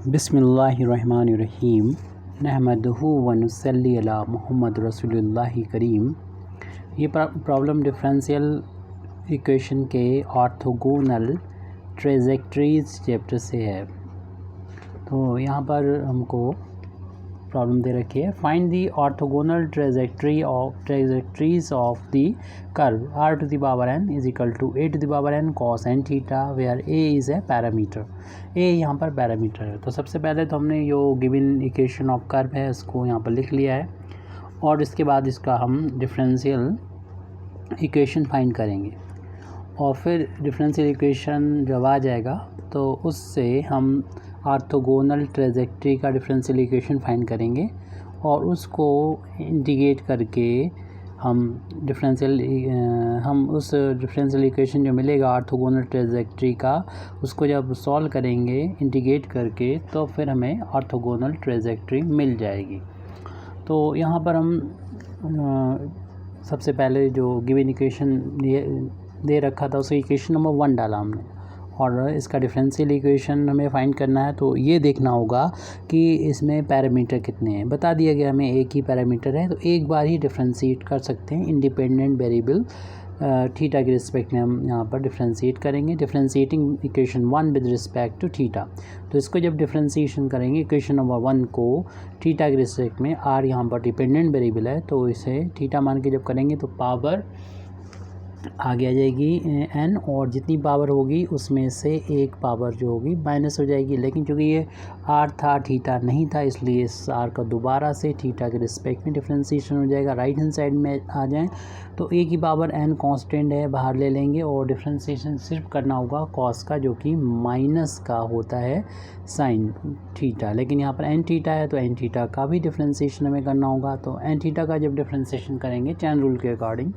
बिस्मिल्लाहिर्रहमानिर्रहीम नहमदुहु व नुसल्ली अला मुहम्मद रसूलुल्लाहि करीम। ये प्रॉब्लम डिफरेंशियल इक्वेशन के ऑर्थोगोनल ट्रेजेक्टरीज चैप्टर से है। तो यहाँ पर हमको प्रॉब्लम दे रखी है, find the orthogonal trajectories of the curve r to the power n is equal to a to the power n cos n theta where a is a parameter. a यहाँ पर पैरामीटर है। तो सबसे पहले तो हमने जो गिवन इक्वेशन ऑफ कर्व है उसको यहाँ पर लिख लिया है और इसके बाद इसका हम डिफरेंशियल इक्वेशन फाइंड करेंगे और फिर डिफरेंशियल इक्वेशन जब आ जाएगा तो उससे हम ऑर्थोगोनल ट्रेजेक्टरी का डिफरेंशियल इक्वेशन फाइंड करेंगे और उसको इंटीग्रेट करके हम उस डिफरेंशियल इक्वेशन जो मिलेगा ऑर्थोगोनल ट्रेजेक्टरी का उसको जब सॉल्व करेंगे इंटीग्रेट करके तो फिर हमें ऑर्थोगोनल ट्रेजेक्टरी मिल जाएगी। तो यहाँ पर हम सबसे पहले जो गिवन इक्वेशन दे रखा था उसे इक्वेशन नंबर 1 डाला हमने और इसका डिफरेंशियल इक्वेशन हमें फाइंड करना है। तो ये देखना होगा कि इसमें पैरामीटर कितने हैं। बता दिया गया हमें एक ही पैरामीटर है, तो एक बार ही डिफरेंशिएट कर सकते हैं। इंडिपेंडेंट वेरिएबल थीटा के रिस्पेक्ट में हम यहाँ पर डिफरेंशिएट करेंगे। Differentiating equation 1 with respect to theta. तो इसको जब डिफरेंशिएशन करेंगे इक्वेशन नंबर 1 को थीटा के रिस्पेक्ट में, r यहाँ पर डिपेंडेंट वेरिएबल है तो इसे थीटा मान के जब करेंगे तो पावर आगे आ जाएगी n और जितनी पावर होगी उसमें से एक पावर जो होगी माइनस हो जाएगी। लेकिन चूँकि ये r था थीटा नहीं था इसलिए इस r का दोबारा से थीटा के रिस्पेक्ट में डिफरेंशिएशन हो जाएगा। राइट हैंड साइड में आ जाएं तो a की पावर n कांस्टेंट है बाहर ले लेंगे और डिफरेंशिएशन सिर्फ करना होगा कॉस का जो कि माइनस का होता है साइन थीटा। लेकिन यहाँ पर n थीटा है तो n थीटा का भी डिफरेंशिएशन हमें करना होगा। तो n थीटा का जब डिफरेंशिएशन करेंगे चैन रूल के अकॉर्डिंग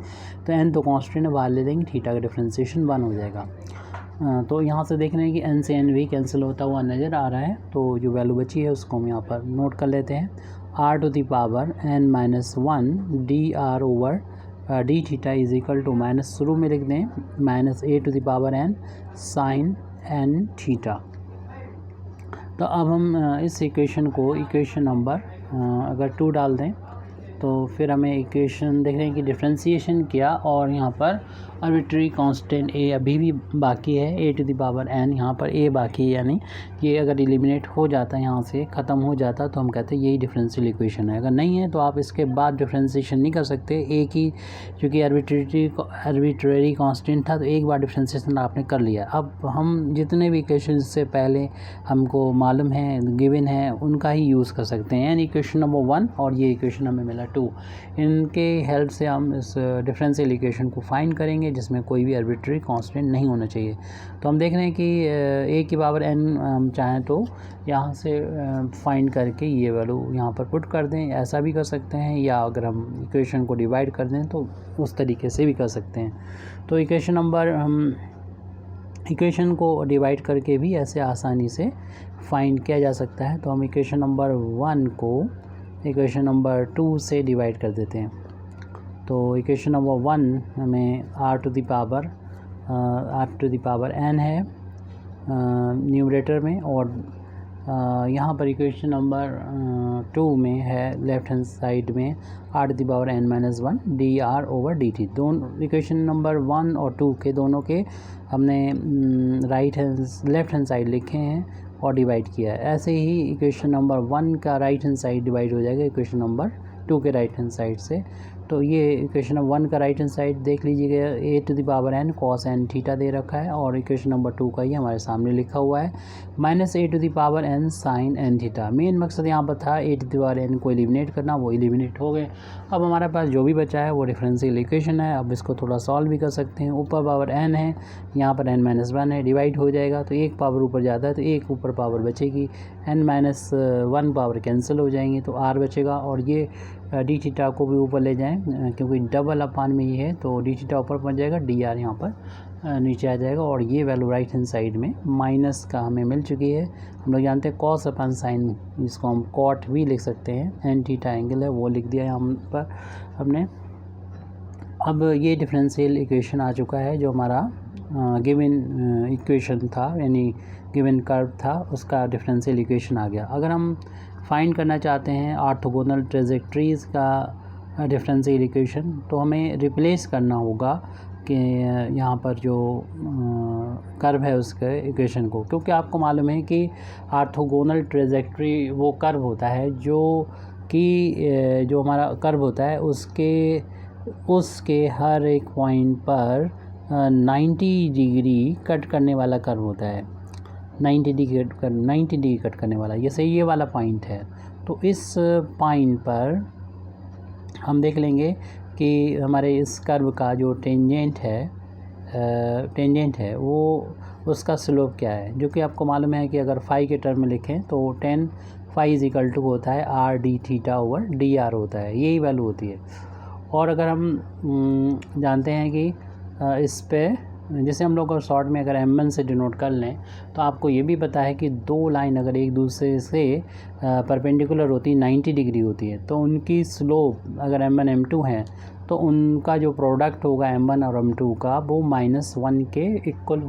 तो n तो कांस्टेंट है बाहर ले लेंगे, थीटा का डिफरेंशिएशन 1 हो जाएगा। तो यहाँ से देख रहे हैं कि n से n भी कैंसिल होता हुआ नज़र आ रहा है। तो जो वैल्यू बची है उसको हम यहाँ पर नोट कर लेते हैं। r to the power n minus 1 D are over D theta is equal to minus शुरू में लिख दें minus a to the power n sine n theta. तो अब हम इस इक्वेशन को इक्वेशन नंबर अगर 2 डाल दें तो फिर हमें इक्वेशन देख रहे हैं कि डिफरेंशिएशन किया और यहाँ पर आर्बिट्रेरी कांस्टेंट a अभी भी बाकी है, a to the power n यहाँ पर a बाकी है, यानी ये अगर एलिमिनेट हो जाता है यहाँ से ख़त्म हो जाता तो हम कहते हैं यही डिफरेंशियल इक्वेशन है। अगर नहीं है तो आप इसके बाद डिफरेंशिएशन नहीं कर सकते। a की क्योंकि आर्बिट्रेरी कांस्टेंट था तो एक बार डिफरेंशिएशन आपने कर लिया। अब हम जितने भी इक्वेशन से पहले हमको मालूम है गिवन है उनका ही यूज़ कर सकते हैं, यानी इक्वेशन नंबर 1 और ये इक्वेशन हमें मिला 2। इनके हेल्प से हम इस डिफरेंशियल इक्वेशन को फाइंड करेंगे जिसमें कोई भी आर्बिट्रेरी कांस्टेंट नहीं होना चाहिए। तो हम देख रहे हैं कि a की पावर n हम चाहें तो यहाँ से फाइंड करके ये वैल्यू यहाँ पर पुट कर दें, ऐसा भी कर सकते हैं, या अगर हम इक्वेशन को डिवाइड कर दें तो उस तरीके से भी कर सकते हैं। तो इक्वेशन नंबर हम इक्वेशन को डिवाइड करके भी ऐसे आसानी से फाइंड किया जा सकता है। तो हम इक्वेशन नंबर 1 को इक्वेशन नंबर 2 से डिवाइड कर देते हैं। तो इक्वेशन नंबर 1 हमें r to the power n है न्यूमरेटर में और यहाँ पर इक्वेशन नंबर 2 में है लेफ्ट हैंड साइड में r to the power n minus 1 D are over D T. दोनों इक्वेशन नंबर 1 और 2 के दोनों के हमने लेफ्ट हैंड साइड लिखे हैं और डिवाइड किया है। ऐसे ही इक्वेशन नंबर 1 का राइट हैंड साइड डिवाइड हो जाएगा इक्वेशन नंबर 2 के राइट हैंड साइड से। तो ये इक्वेशन नंबर 1 का राइट हैंड साइड देख लीजिएगा a to the power n cos n theta दे रखा है और इक्वेशन नंबर 2 का ही हमारे सामने लिखा हुआ है minus a to the power n sine n theta. Main मकसद यहाँ पर था a to the power n को एलिमिनेट करना, वो एलिमिनेट हो गए। अब हमारे पास जो भी बचा है वो डिफरेंशियल इक्वेशन है। अब इसको थोड़ा सॉल्व भी कर सकते हैं। ऊपर पावर n है, यहाँ पर n माइनस 1 है, डिवाइड हो जाएगा तो एक पावर ऊपर जाता है तो एक ऊपर पावर बचेगी, n माइनस 1 पावर कैंसिल हो जाएंगी तो r बचेगा। और ये डी थीटा को भी ऊपर ले जाएं क्योंकि डबल अपान में ही है तो डी थीटा ऊपर पहुँच जाएगा, डी आर यहाँ पर नीचे आ जाएगा और ये वैल्यू राइट हैंड साइड में माइनस का हमें मिल चुकी है। हम लोग जानते हैं कॉस अपन साइन, इसको हम कॉट भी लिख सकते हैं, एन थीटा एंगल है वो लिख दिया यहाँ पर हमने। अब ये डिफरेंशियल इक्वेशन आ चुका है जो हमारा गिवन इक्वेशन था, यानी गिवन कर्व था, उसका डिफरेंशियल इक्वेशन आ गया। अगर हम फाइंड करना चाहते हैं ऑर्थोगोनल ट्रेजेक्टरीज़ का डिफरेंशियल इक्वेशन, तो हमें रिप्लेस करना होगा कि यहाँ पर जो कर्व है उसके इक्वेशन को, क्योंकि आपको मालूम है कि ऑर्थोगोनल ट्रेजेक्टरी वो कर्व होता है जो कि जो हमारा कर्व होता है उसके हर एक पॉइंट पर 90 डिग्री कट करने वाला कर्व होता है। 90 डिग्री कट करने वाला, जैसे ये वाला पॉइंट है, तो इस पॉइंट पर हम देख लेंगे कि हमारे इस कर्व का जो टेंजेंट है वो उसका स्लोप क्या है, जो कि आपको मालूम है कि अगर फाई के टर्म में लिखें तो tan phi is equal to होता है r d theta over d r होता है, यही वैल्यू होती है। और अगर हम जानते हैं कि इस पे जैसे हम लोग शॉर्ट में अगर m1 से डिनोट कर लें, तो आपको ये भी पता है कि दो लाइन अगर एक दूसरे से परपेंडिकुलर होती है 90 डिग्री होती है, तो उनकी स्लोप अगर m1 m2 है तो उनका जो प्रोडक्ट होगा m1 और m2 का वो -1 के इक्वल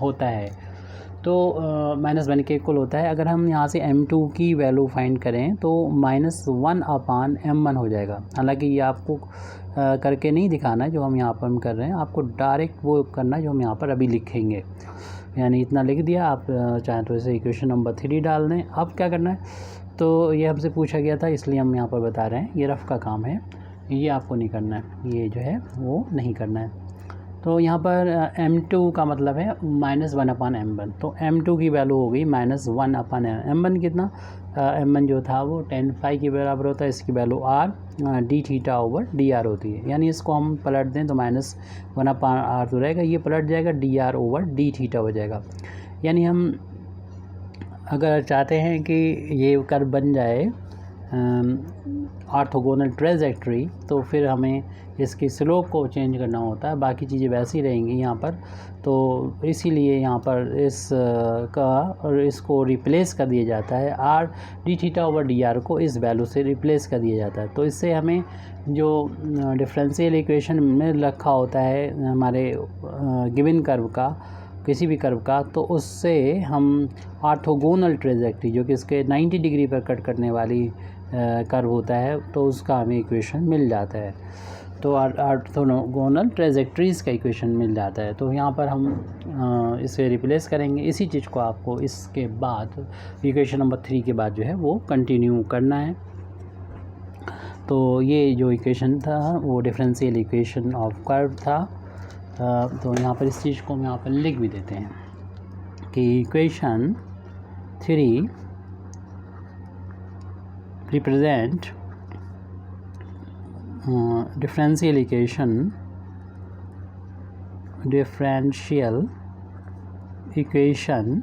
होता है। तो -1 के इक्वल होता है। अगर हम यहाँ से m2 की वैल्यू फाइंड करें तो -1/m1 हो जाएगा। हालांकि ये आपको करके नहीं दिखाना जो हम यहाँ पर हम कर रहे हैं, आपको डायरेक्ट वो करना जो हम यहाँ पर अभी लिखेंगे, यानी इतना लिख दिया। आप चाहें तो इसे इक्वेशन नंबर 3 डाल दें। अब क्या करना है, तो ये हमसे पूछा गया था इसलिए हम यहाँ पर बता रहे हैं, ये रफ़ का काम है, ये आपको नहीं करना है, ये जो है वो नहीं करना है। तो यहाँ पर m2 का मतलब है -1/m1, तो m2 की वैल्यू हो गई -1/m1। कितना m1 जो था वो tan फाई के बराबर होता है, इसकी value r D theta over d are होती है, यानी इसको हम पलट दें तो -1/r तो रहेगा, ये पलट जाएगा dr ओवर डी थीटा हो जाएगा। यानी हम अगर चाहते हैं कि ये कर्व बन जाए ऑर्थोगोनल ट्रेजेक्टरी, तो फिर हमें इसकी स्लोप को चेंज करना होता है, बाकी चीज़ें वैसी रहेंगी यहाँ पर। तो इसीलिए यहाँ पर इसको रिप्लेस कर दिया जाता है, r d theta over d are को इस वैल्यू से रिप्लेस कर दिया जाता है। तो इससे हमें जो डिफरेंशियल इक्वेशन में रखा होता है हमारे गिवन कर्व का, किसी भी कर्व का, तो उससे हम ऑर्थोगोनल ट्रेजेक्टरी जो कि इसके 90 डिग्री पर कट करने वाली कर्व होता है, तो उसका हमें इक्वेशन मिल जाता है। तो ऑर्थोगोनल ट्रेजेक्टरीज़ का इक्वेशन मिल जाता है। तो यहाँ पर हम इसे रिप्लेस करेंगे। इसी चीज़ को आपको इसके बाद इक्वेशन नंबर 3 के बाद जो है वो कंटिन्यू करना है। तो ये जो इक्वेशन था वो डिफरेंशियल इक्वेशन ऑफ कर्व था। तो यहाँ पर इस चीज़ को हम यहाँ पर लिख भी देते हैं कि equation 3 represent differential equation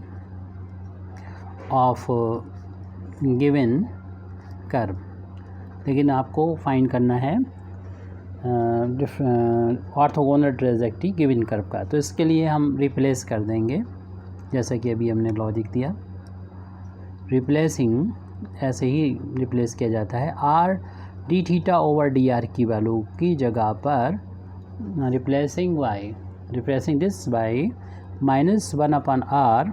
of given curve। लेकिन आपको फाइंड करना है ऑर्थोगोनल ट्रेजेक्टरी गिवन कर्व का, तो इसके लिए हम रिप्लेस कर देंगे जैसा कि अभी हमने लॉजिक दिया। रिप्लेसिंग ऐसे ही रिप्लेस किया जाता है, r d theta over d are की वैल्यू की जगह पर replacing this by -1/r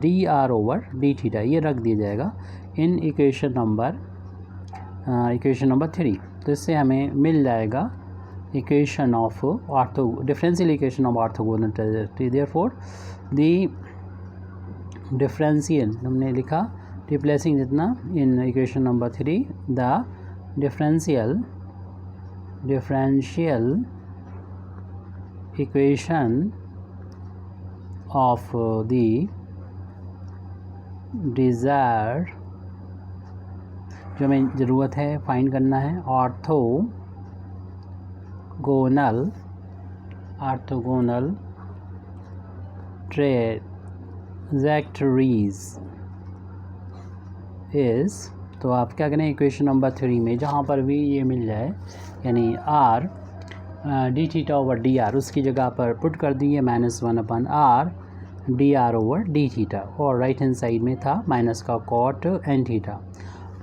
D R over D theta, ये रख दिया जाएगा इन इक्वेशन नंबर 3। तो इससे हमें मिल जाएगा equation of differential equation of orthogonal trajectory. Therefore the differential हमने लिखा रिप्लेसिंग जितना in equation number 3 the differential equation of the desire, जो हमें ज़रूरत है फाइंड करना है, ऑर्थोगोनल ट्रेजेक्टरीज इज़। तो आप क्या करें, इक्वेशन नंबर 3 में जहाँ पर भी ये मिल जाए, यानी are d theta over d are, उसकी जगह पर पुट कर दिए -1/r D R over D theta, और राइट हैंड साइड में था माइनस का कॉट एन थीटा,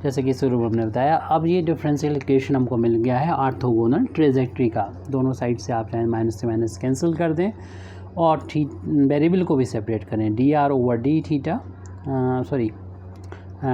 जैसे कि शुरू में हमने बताया। अब ये डिफरेंशियल इक्वेशन हमको मिल गया है ऑर्थोगोनल ट्रेजेक्टरी का। दोनों साइड से आप चाहे माइनस से माइनस कैंसिल कर दें, और वेरिएबल को भी सेपरेट करें, d are over D theta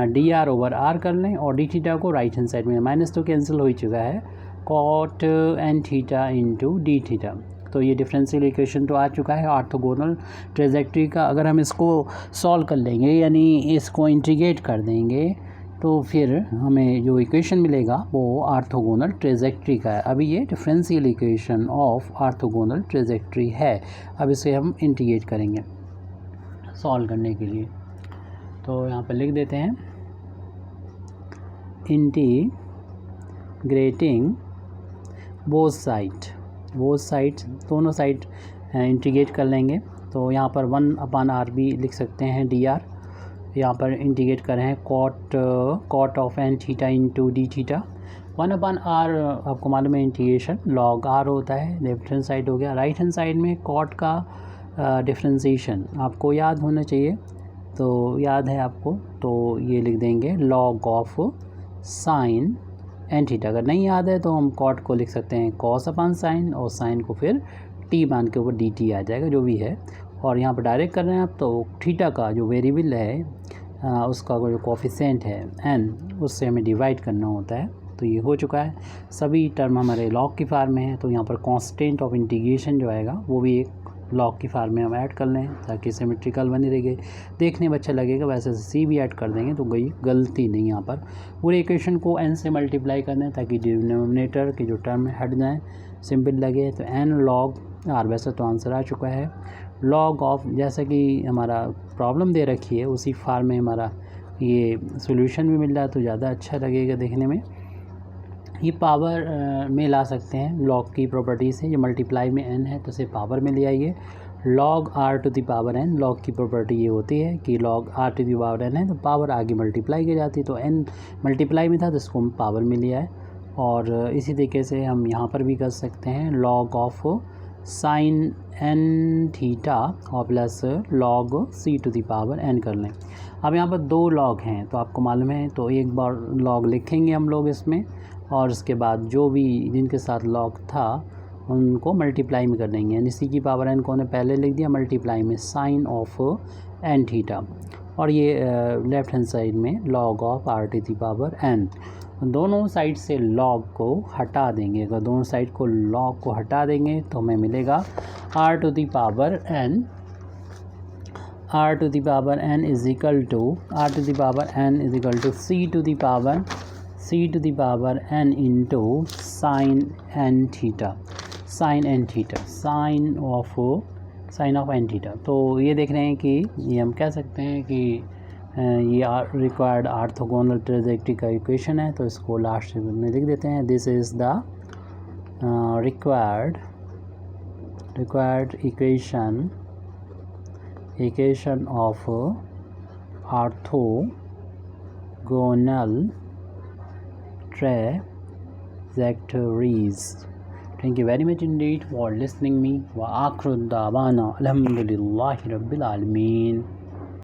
d are over r कर लें और डी थीटा को राइट हैंड साइड में, माइनस तो कैंसिल हो ही चुका है, cot n theta into d theta. तो ये डिफरेंशियल इक्वेशन तो आ चुका है ऑर्थोगोनल ट्रेजेक्ट्री का। अगर हम इसको सॉल्व कर लेंगे यानी इसको इंटीग्रेट कर देंगे तो फिर हमें जो इक्वेशन मिलेगा वो ऑर्थोगोनल ट्रेजेक्ट्री का है। अभी ये differential equation of orthogonal trajectory है। अब इसे हम इंटीग्रेट करेंगे सॉल्व करने के लिए। तो यहाँ पर लिख देते हैं इंटीग्रेटिंग बोथ साइड दोनों साइड इंटीग्रेट कर लेंगे। तो यहाँ पर 1/r भी लिख सकते हैं डी आर। यहाँ पर इंटीग्रेट कर रहे हैं cot of n theta into d theta. 1/r आपको मालूम है इंटीग्रेशन लॉग आर होता है, लेफ्ट हैंड साइड हो गया। राइट हैंड साइड में कॉट का डिफ्रेंसिएशन आपको याद होना चाहिए, तो याद है आपको, तो ये लिख देंगे log of sine n theta. अगर नहीं याद है तो हम कॉट को लिख सकते हैं कॉस अपान साइन और साइन को फिर टी मान के ऊपर डी टी आ जाएगा जो भी है। और यहाँ पर डायरेक्ट कर रहे हैं आप, तो थीटा का जो वेरिएबल है उसका जो कोफिशिएंट है एन, उससे हमें डिवाइड करना होता है। तो ये हो चुका है, सभी टर्म हमारे लॉग की फार्म में है। तो यहाँ पर कांस्टेंट ऑफ इंटीग्रेशन जो आएगा वो भी एक लॉग की फार्म में हम ऐड कर लें ताकि सिमेट्रिकल बनी रहेगी, देखने में अच्छा लगेगा। वैसे सी भी ऐड कर देंगे तो कोई गलती नहीं। यहाँ पर पूरे इक्वेशन को एन से मल्टीप्लाई कर दें ताकि डिनोमिनेटर की जो टर्म है हट जाए, सिंपल लगे। तो एन लॉग आर, वैसे तो आंसर आ चुका है। लॉग ऑफ, जैसा कि हमारा प्रॉब्लम दे रखी है उसी फार्म में हमारा ये सॉल्यूशन भी मिल रहा है तो ज़्यादा अच्छा लगेगा देखने में। ये पावर में ला सकते हैं लॉग की प्रॉपर्टी से, ये मल्टीप्लाई में n है तो इसे पावर में ले आइए। Log r to the power n, log की प्रॉपर्टी ये होती है कि log r to the power n है तो पावर आगे मल्टीप्लाई की जाती है, तो n मल्टीप्लाई में था तो इसको हम पावर में लिया है। और इसी तरीके से हम यहाँ पर भी कर सकते हैं log of sine n theta और plus log c to the power n कर लें। अब यहाँ पर दो लॉग हैं तो आपको मालूम है, तो एक बार लॉग लिखेंगे हम लोग इसमें और उसके बाद जो भी जिनके साथ लॉग था उनको मल्टीप्लाई में कर देंगे, यानी सी की पावर n को हमने पहले लिख दिया मल्टीप्लाई में साइन ऑफ n थीटा, और ये लेफ्ट हैंड साइड में log of r to the power n। दोनों साइड से लॉग को हटा देंगे, अगर दोनों साइड को लॉग को हटा देंगे तो हमें मिलेगा r to the power n, r to the power n is equal to c to the power n into sine n theta, sine of n theta. तो ये देख रहे हैं कि ये हम कह सकते हैं कि ये रिक्वायर्ड ऑर्थोगोनल ट्रेजेक्ट्री का इक्वेशन है, तो इसको लास्ट में लिख देते हैं। This is the required equation of orthogonal trajectories. Thank you very much indeed for listening me. Wa akhir da'wana alhamdulillahi rabbil alamin.